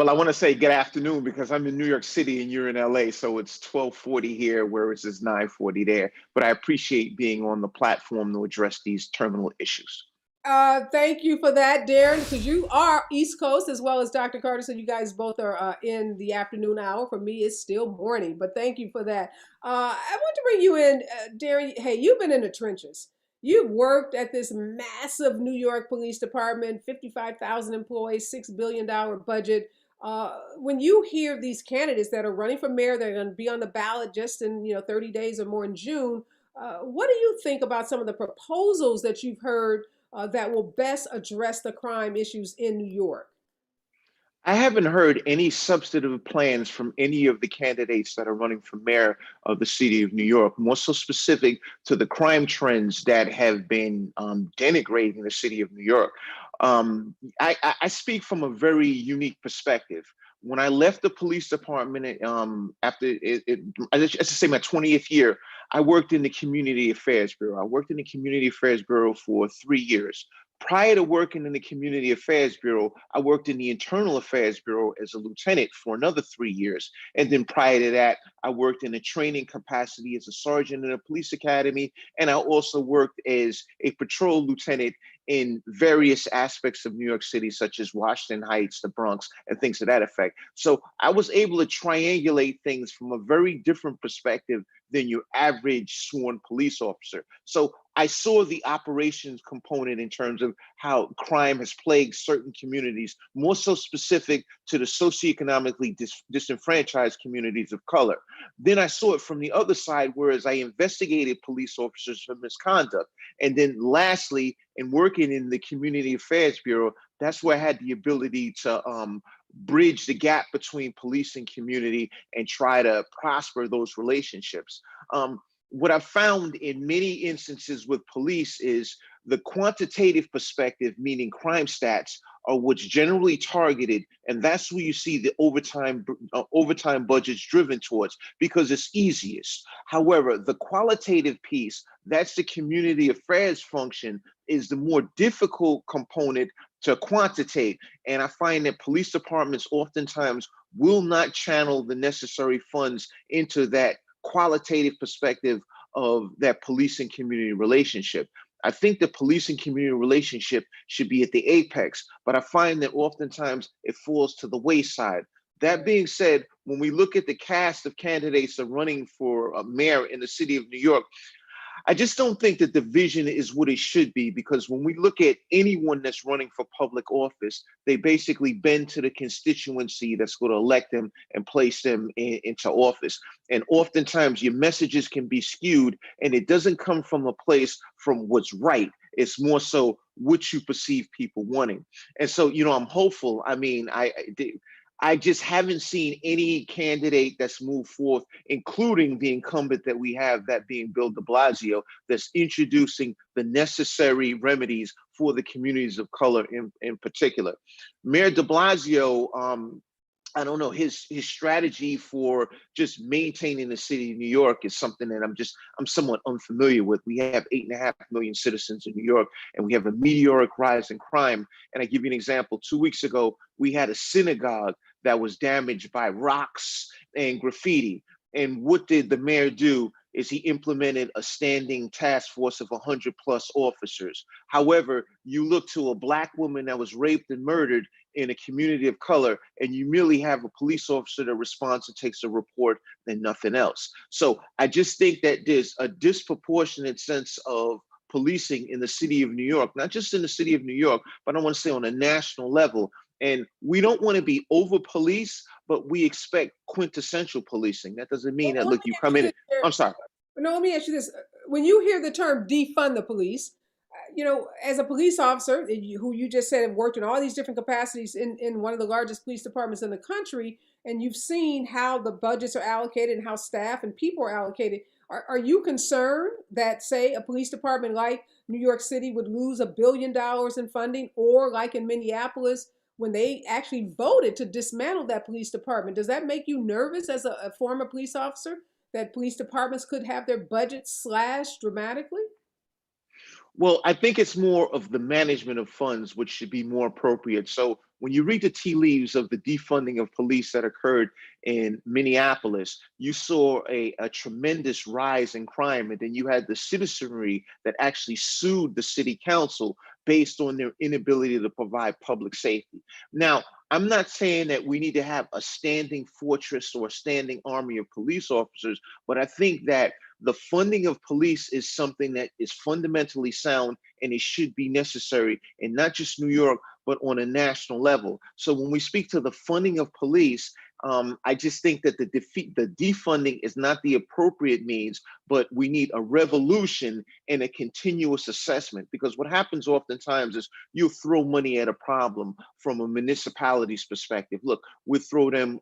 I want to say good afternoon because I'm in New York City and you're in LA, so it's 12:40 here, whereas it's 9:40 there. But I appreciate being on the platform to address these terminal issues. Thank you for that, Darrin, because you are East Coast as well as Dr. Carter, so you guys both are in the afternoon hour. For me, it's still morning, but thank you for that. I want to bring you in, Darrin. Hey, you've been in the trenches. You've worked at this massive New York Police Department, 55,000 employees, $6 billion budget. When you hear these candidates that are running for mayor, they're going to be on the ballot just in 30 days or more in June. What do you think about some of the proposals that you've heard that will best address the crime issues in New York? I haven't heard any substantive plans from any of the candidates that are running for mayor of the city of New York, more so specific to the crime trends that have been denigrating the city of New York. I speak from a very unique perspective. When I left the police department after I should say my 20th year, I worked in the Community Affairs Bureau. I worked in the Community Affairs Bureau for 3 years. Prior to working in the Community Affairs Bureau, I worked in the Internal Affairs Bureau as a lieutenant for another 3 years. And then prior to that, I worked in a training capacity as a sergeant in a police academy. And I also worked as a patrol lieutenant in various aspects of New York City, such as Washington Heights, the Bronx, and things to that effect. So I was able to triangulate things from a very different perspective than your average sworn police officer. So I saw the operations component in terms of how crime has plagued certain communities, more so specific to the socioeconomically disenfranchised communities of color. Then I saw it from the other side, whereas I investigated police officers for misconduct. And then lastly, in working in the Community Affairs Bureau, that's where I had the ability to bridge the gap between police and community and try to prosper those relationships. What I've found in many instances with police is the quantitative perspective, meaning crime stats, are what's generally targeted, and that's where you see the overtime budgets driven towards because it's easiest. However, the qualitative piece, that's the community affairs function, is the more difficult component to quantitate. And I find that police departments oftentimes will not channel the necessary funds into that qualitative perspective of that police and community relationship. I think the police and community relationship should be at the apex, but I find that oftentimes it falls to the wayside. That being said, when we look at the cast of candidates that are running for mayor in the city of New York, I just don't think that the vision is what it should be, because when we look at anyone that's running for public office, they basically bend to the constituency that's going to elect them and place them into office. And oftentimes your messages can be skewed, and it doesn't come from a place from what's right. It's more so what you perceive people wanting. And so, I'm hopeful. I mean, I just haven't seen any candidate that's moved forth, including the incumbent that we have, that being Bill de Blasio, that's introducing the necessary remedies for the communities of color in particular. Mayor de Blasio, I don't know, his strategy for just maintaining the city of New York is something that I'm somewhat unfamiliar with. We have 8.5 million citizens in New York, and we have a meteoric rise in crime. And I give you an example. 2 weeks ago, we had a synagogue that was damaged by rocks and graffiti. And what did the mayor do? Is he implemented a standing task force of 100+ officers. However, you look to a Black woman that was raped and murdered in a community of color, and you merely have a police officer that responds and takes a report and nothing else. So I just think that there's a disproportionate sense of policing in the city of New York, not just in the city of New York, but I want to say on a national level. And we don't want to be over police, but we expect quintessential policing. That doesn't mean that, look, you come in. I'm sorry. No, let me ask you this. When you hear the term defund the police, as a police officer, who you just said have worked in all these different capacities in one of the largest police departments in the country, and you've seen how the budgets are allocated and how staff and people are allocated, are you concerned that, say, a police department like New York City would lose $1 billion in funding, or like in Minneapolis, when they actually voted to dismantle that police department? Does that make you nervous as a former police officer, that police departments could have their budget slashed dramatically? Well, I think it's more of the management of funds, which should be more appropriate. So when you read the tea leaves of the defunding of police that occurred in Minneapolis, you saw a tremendous rise in crime. And then you had the citizenry that actually sued the city council based on their inability to provide public safety. Now, I'm not saying that we need to have a standing fortress or a standing army of police officers, but I think that the funding of police is something that is fundamentally sound, and it should be necessary in not just New York, but on a national level. So when we speak to the funding of police, I just think that the defunding is not the appropriate means, but we need a revolution and a continuous assessment. Because what happens oftentimes is you throw money at a problem from a municipality's perspective. Look, we throw them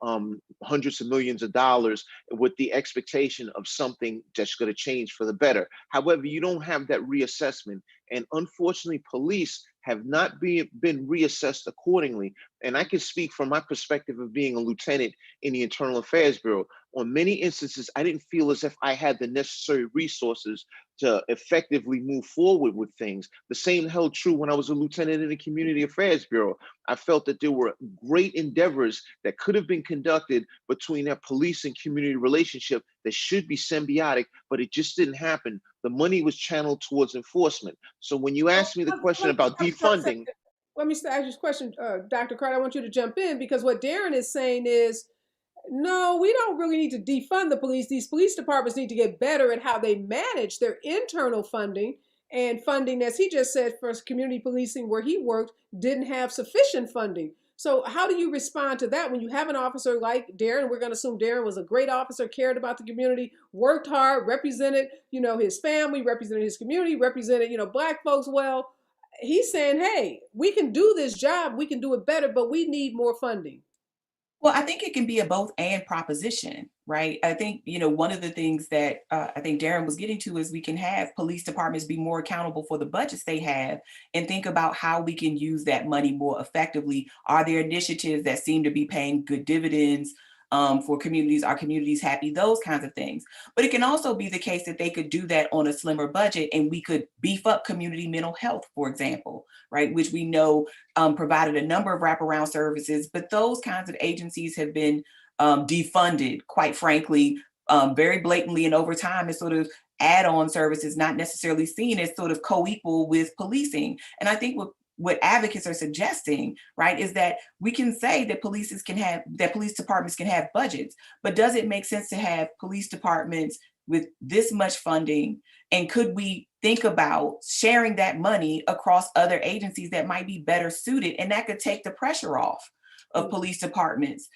hundreds of millions of dollars with the expectation of something that's going to change for the better. However, you don't have that reassessment. And unfortunately, police have not been reassessed accordingly. And I can speak from my perspective of being a lieutenant in the Internal Affairs Bureau. On many instances, I didn't feel as if I had the necessary resources to effectively move forward with things. The same held true when I was a lieutenant in the Community Affairs Bureau. I felt that there were great endeavors that could have been conducted between that police and community relationship that should be symbiotic, but it just didn't happen. The money was channeled towards enforcement. So when you ask me the question about defunding. Let me ask you this question, Dr. Carter. I want you to jump in, because what Darrin is saying is, no, we don't really need to defund the police. These police departments need to get better at how they manage their internal funding, and funding, as he just said, for community policing where he worked, didn't have sufficient funding. So how do you respond to that when you have an officer like Darrin? We're going to assume Darrin was a great officer, cared about the community, worked hard, represented, his family, represented his community, represented, Black folks well. He's saying, hey, we can do this job, we can do it better, but we need more funding. Well, I think it can be a both and proposition, right? I think, one of the things that I think Darrin was getting to is we can have police departments be more accountable for the budgets they have and think about how we can use that money more effectively. Are there initiatives that seem to be paying good dividends for communities? Are communities happy? Those kinds of things. But it can also be the case that they could do that on a slimmer budget, and we could beef up community mental health, for example, right? Which we know provided a number of wraparound services, but those kinds of agencies have been defunded, quite frankly, very blatantly and over time as sort of add-on services, not necessarily seen as sort of co-equal with policing. And I think what advocates are suggesting, right, is that we can say that police departments can have budgets, but does it make sense to have police departments with this much funding? And could we think about sharing that money across other agencies that might be better suited? And that could take the pressure off of police departments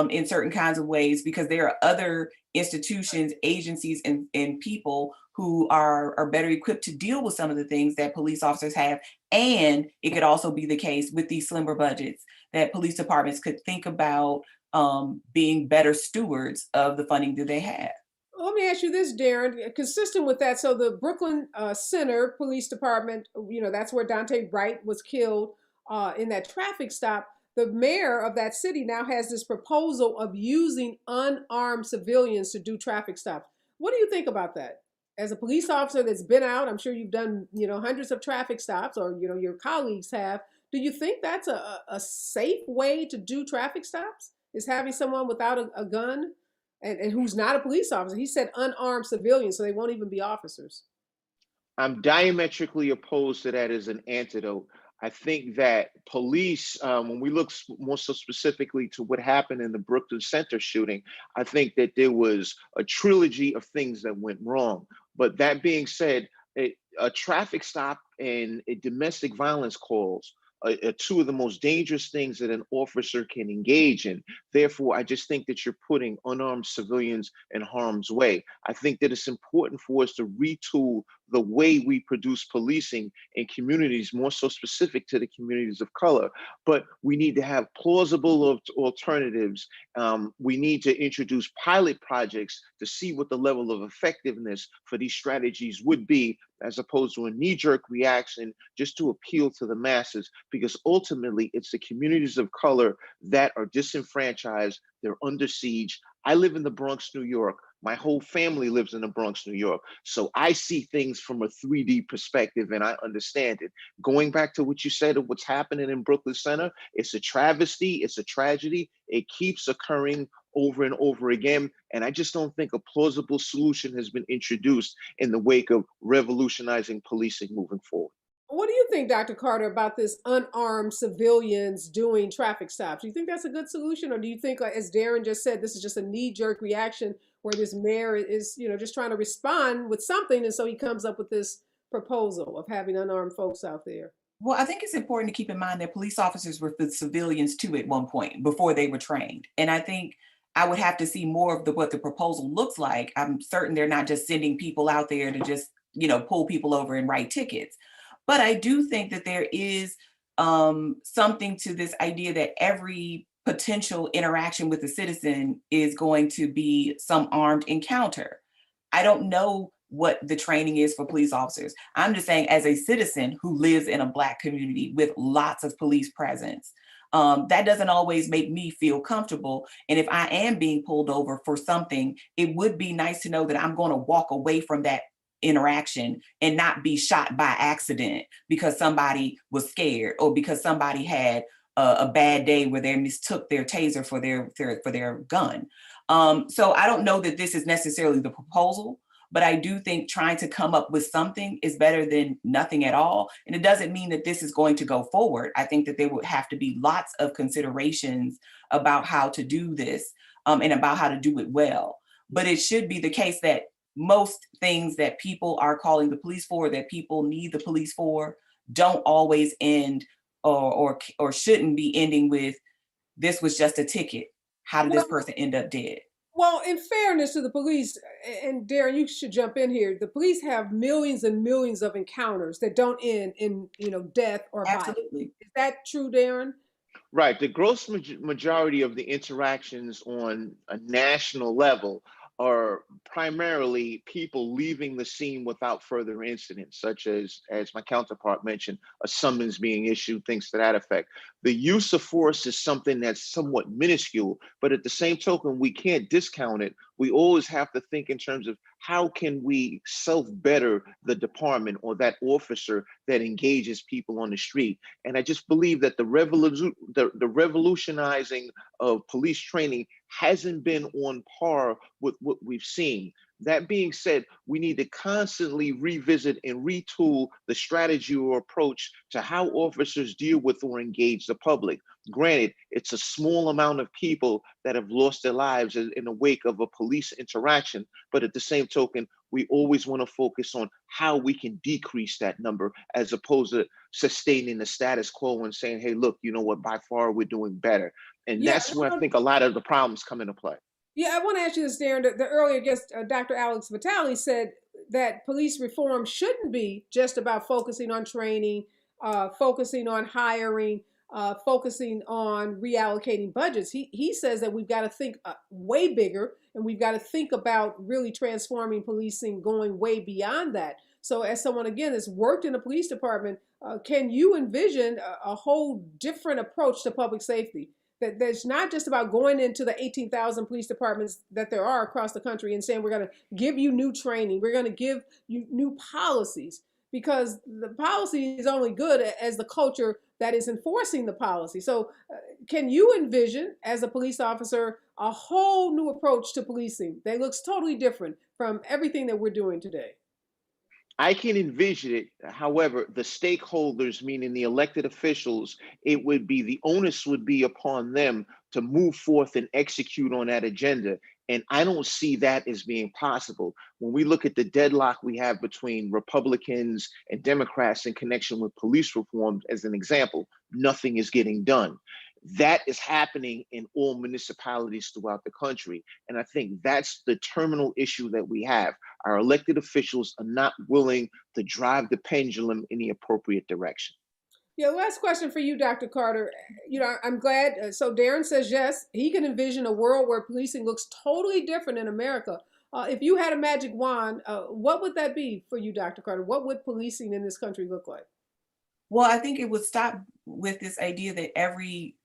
in certain kinds of ways, because there are other institutions, agencies, and people who are better equipped to deal with some of the things that police officers have. And it could also be the case with these slimmer budgets that police departments could think about being better stewards of the funding that they have. Let me ask you this, Darrin. Consistent with that, so the Brooklyn Center Police Department, that's where Daunte Wright was killed in that traffic stop. The mayor of that city now has this proposal of using unarmed civilians to do traffic stops. What do you think about that? As a police officer that's been out, I'm sure you've done, hundreds of traffic stops, or, your colleagues have. Do you think that's a safe way to do traffic stops? Is having someone without a gun and who's not a police officer? He said unarmed civilians, so they won't even be officers. I'm diametrically opposed to that as an antidote. I think that police, when we look more so specifically to what happened in the Brooklyn Center shooting, I think that there was a trilogy of things that went wrong. But that being said, a traffic stop and a domestic violence calls are two of the most dangerous things that an officer can engage in. Therefore, I just think that you're putting unarmed civilians in harm's way. I think that it's important for us to retool the way we produce policing in communities, more so specific to the communities of color. But we need to have plausible alternatives. We need to introduce pilot projects to see what the level of effectiveness for these strategies would be, as opposed to a knee-jerk reaction just to appeal to the masses, because ultimately it's the communities of color that are disenfranchised, they're under siege. I live in the Bronx, New York. My whole family lives in the Bronx, New York. So I see things from a 3D perspective and I understand it. Going back to what you said of what's happening in Brooklyn Center, it's a travesty, it's a tragedy. It keeps occurring over and over again. And I just don't think a plausible solution has been introduced in the wake of revolutionizing policing moving forward. What do you think, Dr. Carter, about this unarmed civilians doing traffic stops? Do you think that's a good solution? Or do you think, as Darrin just said, this is just a knee-jerk reaction where this mayor is, just trying to respond with something, and so he comes up with this proposal of having unarmed folks out there? Well, I think it's important to keep in mind that police officers were the civilians too at one point before they were trained. And I think I would have to see more of what the proposal looks like. I'm certain they're not just sending people out there to just, pull people over and write tickets. But I do think that there is something to this idea that every potential interaction with a citizen is going to be some armed encounter. I don't know what the training is for police officers. I'm just saying, as a citizen who lives in a Black community with lots of police presence, that doesn't always make me feel comfortable. And if I am being pulled over for something, it would be nice to know that I'm going to walk away from that interaction and not be shot by accident because somebody was scared or because somebody had a bad day where they mistook their taser for their gun. So I don't know that this is necessarily the proposal, but I do think trying to come up with something is better than nothing at all. And it doesn't mean that this is going to go forward. I think that there would have to be lots of considerations about how to do this and about how to do it well. But it should be the case that most things that people are calling the police for, that people need the police for, don't always end or shouldn't be ending with, this was just a ticket. How did this person end up dead? Well, in fairness to the police, and Darrin, you should jump in here. The police have millions and millions of encounters that don't end in, death or violence. Absolutely. Is that true, Darrin? Right. The gross majority of the interactions on a national level are primarily people leaving the scene without further incident, such as my counterpart mentioned, a summons being issued, things to that effect. The use of force is something that's somewhat minuscule, but at the same token, we can't discount it we always have to think in terms of how can we self-better the department or that officer that engages people on the street. And I just believe that the revolutionizing of police training hasn't been on par with what we've seen. That being said, we need to constantly revisit and retool the strategy or approach to how officers deal with or engage the public. Granted, it's a small amount of people that have lost their lives in the wake of a police interaction, but at the same token, we always want to focus on how we can decrease that number as opposed to sustaining the status quo and saying, hey, look, you know what, by far we're doing better. And Yeah, that's where I think a lot of the problems come into play. yeah, I want to ask you this, Darrin. The earlier guest, Dr. Alex Vitale, said that police reform shouldn't be just about focusing on training, focusing on hiring, focusing on reallocating budgets. He says that we've got to think way bigger, and we've got to think about really transforming policing, going way beyond that. So, as someone again that's worked in the police department, can you envision a whole different approach to public safety? That's not just about going into the 18,000 police departments that there are across the country and saying, we're going to give you new training, we're going to give you new policies, because the policy is only good as the culture that is enforcing the policy. So can you envision, as a police officer, a whole new approach to policing that looks totally different from everything that we're doing today? I can envision it. However, the stakeholders, meaning the elected officials, the onus would be upon them to move forth and execute on that agenda. And I don't see that as being possible. When we look at the deadlock we have between Republicans and Democrats in connection with police reform, as an example, nothing is getting done. That is happening in all municipalities throughout the country. And I think that's the terminal issue that we have. Our elected officials are not willing to drive the pendulum in the appropriate direction. Yeah, last question for you, Dr. Carter. I'm glad. So Darrin says yes, he can envision a world where policing looks totally different in America. If you had a magic wand, what would that be for you, Dr. Carter? What would policing in this country look like? Well, I think it would stop with this idea that every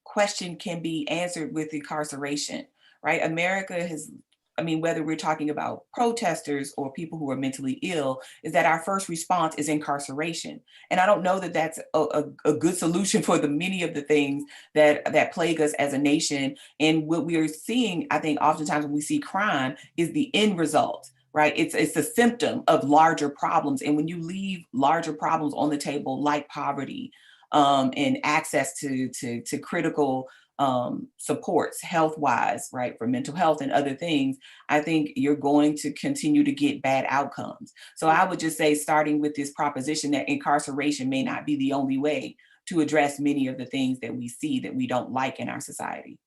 question can be answered with incarceration, right? America has, whether we're talking about protesters or people who are mentally ill, is that our first response is incarceration. And I don't know that that's a good solution for the many of the things that plague us as a nation. And what we are seeing, I think, oftentimes when we see crime is the end result. Right? It's a symptom of larger problems. And when you leave larger problems on the table, like poverty, and access to critical supports health-wise, right, for mental health and other things, I think you're going to continue to get bad outcomes. So I would just say, starting with this proposition that incarceration may not be the only way to address many of the things that we see that we don't like in our society.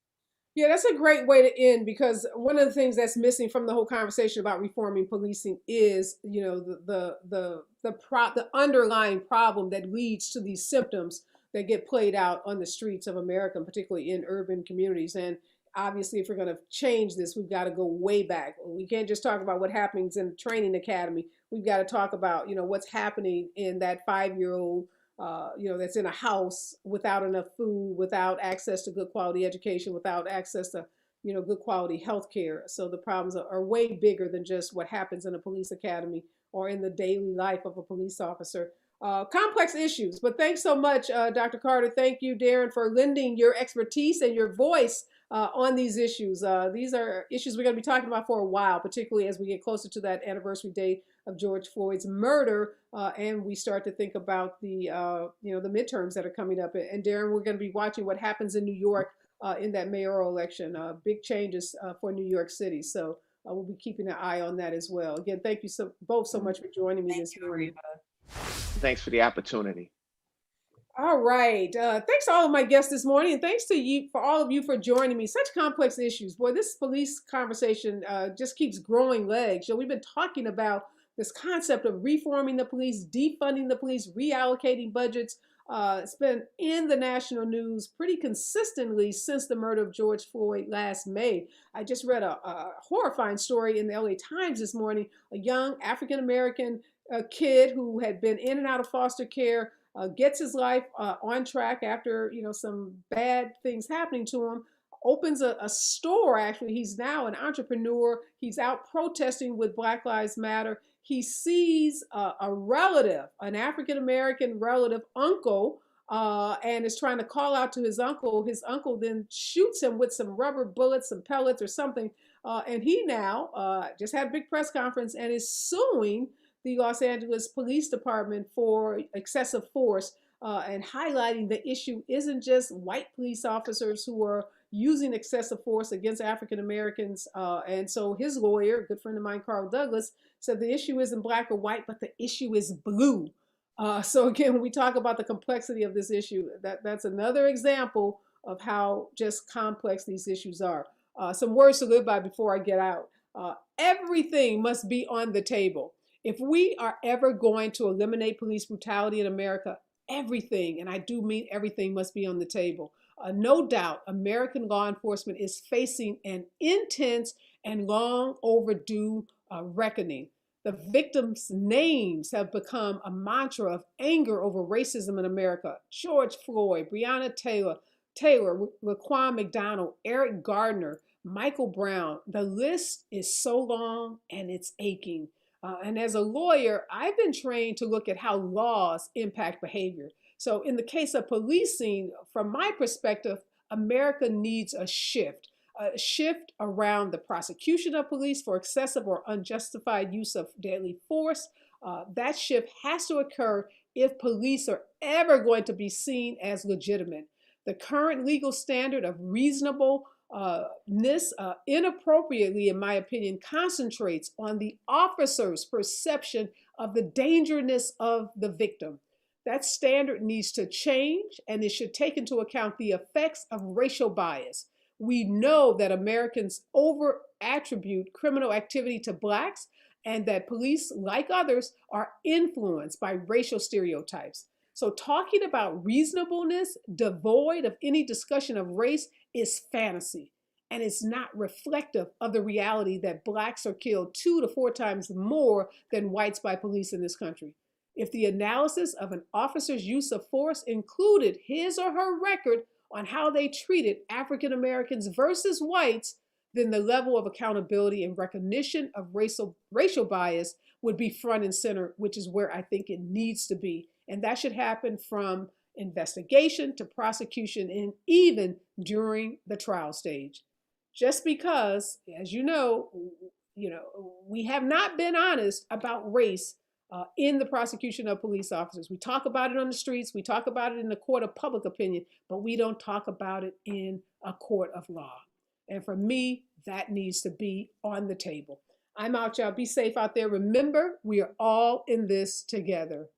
Yeah, that's a great way to end, because one of the things that's missing from the whole conversation about reforming policing is, the underlying problem that leads to these symptoms that get played out on the streets of America, and particularly in urban communities. And obviously, if we're going to change this, we've got to go way back. We can't just talk about what happens in the training academy. We've got to talk about, what's happening in that 5-year-old that's in a house without enough food, without access to good quality education, without access to, good quality health care. So the problems are way bigger than just what happens in a police academy or in the daily life of a police officer. Complex issues, but thanks so much, Dr. Carter. Thank you, Darrin, for lending your expertise and your voice on these issues. These are issues we're going to be talking about for a while, particularly as we get closer to that anniversary date of George Floyd's murder, and we start to think about the midterms that are coming up. And Darrin, we're going to be watching what happens in New York in that mayoral election. Big changes for New York City, so we'll be keeping an eye on that as well. Again, thank you both so much for joining me this morning. Thanks for the opportunity. All right. Thanks to all of my guests this morning, and thanks to you, for all of you, for joining me. Such complex issues. Boy, this police conversation just keeps growing legs. We've been talking about this concept of reforming the police, defunding the police, reallocating budgets. It's been in the national news pretty consistently since the murder of George Floyd last May. I just read a horrifying story in the LA Times this morning. A young African-American kid who had been in and out of foster care gets his life on track after some bad things happening to him, opens a store. Actually, he's now an entrepreneur. He's out protesting with Black Lives Matter. He sees a relative, an African American relative, uncle, and is trying to call out to his uncle. His uncle then shoots him with some rubber bullets, some pellets, or something. And he now just had a big press conference and is suing the Los Angeles Police Department for excessive force, and highlighting the issue isn't just white police officers who are using excessive force against African Americans. And so his lawyer, a good friend of mine, Carl Douglas, said the issue isn't black or white, but the issue is blue. So again, when we talk about the complexity of this issue, that's another example of how just complex these issues are. Some words to live by before I get out. Everything must be on the table. If we are ever going to eliminate police brutality in America, everything, and I do mean everything, must be on the table. No doubt, American law enforcement is facing an intense and long overdue reckoning. The victims' names have become a mantra of anger over racism in America. George Floyd, Breonna Taylor, Laquan McDonald, Eric Gardner, Michael Brown. The list is so long and it's aching. And as a lawyer, I've been trained to look at how laws impact behavior. So in the case of policing, from my perspective, America needs a shift around the prosecution of police for excessive or unjustified use of deadly force. That shift has to occur if police are ever going to be seen as legitimate. The current legal standard of reasonableness inappropriately, in my opinion, concentrates on the officer's perception of the dangerousness of the victim. That standard needs to change, and it should take into account the effects of racial bias. We know that Americans over-attribute criminal activity to Blacks, and that police, like others, are influenced by racial stereotypes. So talking about reasonableness devoid of any discussion of race is fantasy, and it's not reflective of the reality that Blacks are killed 2 to 4 times more than whites by police in this country. If the analysis of an officer's use of force included his or her record on how they treated African Americans versus whites, then the level of accountability and recognition of racial bias would be front and center, which is where I think it needs to be. And that should happen from investigation to prosecution and even during the trial stage. Just because, as you know, we have not been honest about race in the prosecution of police officers. We talk about it on the streets, we talk about it in the court of public opinion, but we don't talk about it in a court of law. And for me, that needs to be on the table. I'm out, y'all. Be safe out there. Remember, we are all in this together.